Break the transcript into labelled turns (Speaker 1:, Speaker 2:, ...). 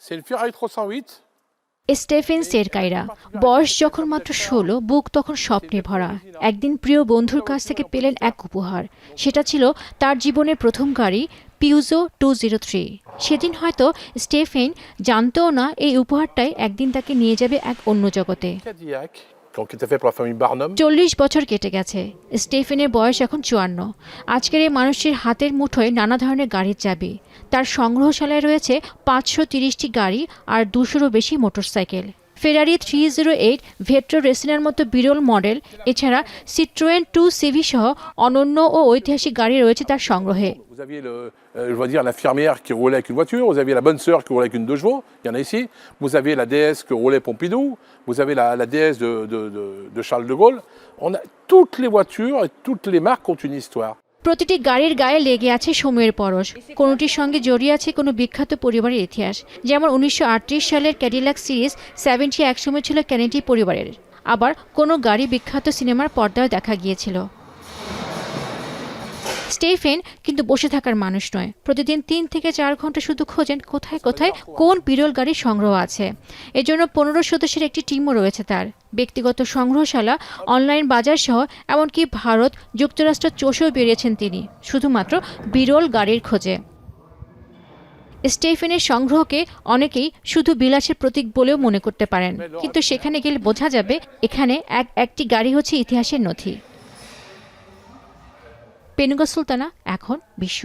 Speaker 1: C'est le Ferrari 308.
Speaker 2: স্টেফেন সেরকাইরা বয়স যখন মাত্র 16, বুক তখন স্বপ্নে ভরা। একদিন প্রিয় বন্ধুর কাছ থেকে পেলেন এক উপহার। সেটা ছিল তার জীবনের প্রথম গাড়ি, পিউজো 203। সেদিন হয়তো স্টেফেন জানতও না এই উপহারটাই একদিন তাকে নিয়ে যাবে এক অন্য জগতে।
Speaker 1: Cadillac, qui était fait pour la famille Barnum.
Speaker 2: 40 বছর কেটে গেছে, স্টেফেনের বয়স এখন 54। আজকের এই মানুষটির হাতের মুঠোয় নানা ধরনের গাড়ির চাবি। তার সংগ্রহশালায় রয়েছে 530টি গাড়ি আর 200-রও বেশি মোটরসাইকেল। ফেরারি 308, ভেট্রো রেসিনার মতো বিরল মডেল, এছাড়া সিট্রোয়েন 2 সিভি সহ অনন্য ও ঐতিহাসিক গাড়ি রয়েছে তার সংগ্রহে।
Speaker 1: Vous aviez je dois dire l'infirmière qui roulait avec une voiture, vous aviez la bonne sœur qui roulait avec une 2 chevaux, il y en a ici. Vous aviez la déesse que roulait Pompidou, vous avez la déesse de Charles de Gaulle. On a toutes les voitures et toutes les marques ont une histoire.
Speaker 2: প্রতিটি গাড়ির গায়ে লেগে আছে সময়ের পরশ, কোনোটির সঙ্গে জড়িয়ে আছে কোনো বিখ্যাত পরিবারের ইতিহাস। যেমন 1938 সালের ক্যাডিলাক সিরিজ 70 একসময় ছিল কেনেডি পরিবারের। আবার কোনো গাড়ি বিখ্যাত সিনেমার পর্দায় দেখা গিয়েছিল। স্টেফেন কিন্তু বসে থাকার মানুষ নয়। প্রতিদিন 3 থেকে 4 ঘন্টা শুধু খোঁজেন কোথায় কোথায় কোন বিরল গাড়ির সংগ্রহ আছে। এজন্য 15 সদস্যের একটি টিমও রয়েছে তার। ব্যক্তিগত সংগ্রহশালা, অনলাইন বাজার সহ এমনকি ভারত, যুক্তরাষ্ট্র চষেও বেরিয়েছেন তিনি শুধুমাত্র বিরল গাড়ির খোঁজে। স্টেফেনের সংগ্রহকে অনেকেই শুধু বিলাসের প্রতীক বলেও মনে করতে পারেন, কিন্তু সেখানে গেলে বোঝা যাবে এখানে একটি গাড়ি হচ্ছে ইতিহাসের নথি। পেনুগা সুলতানা, এখন বিশ্ব।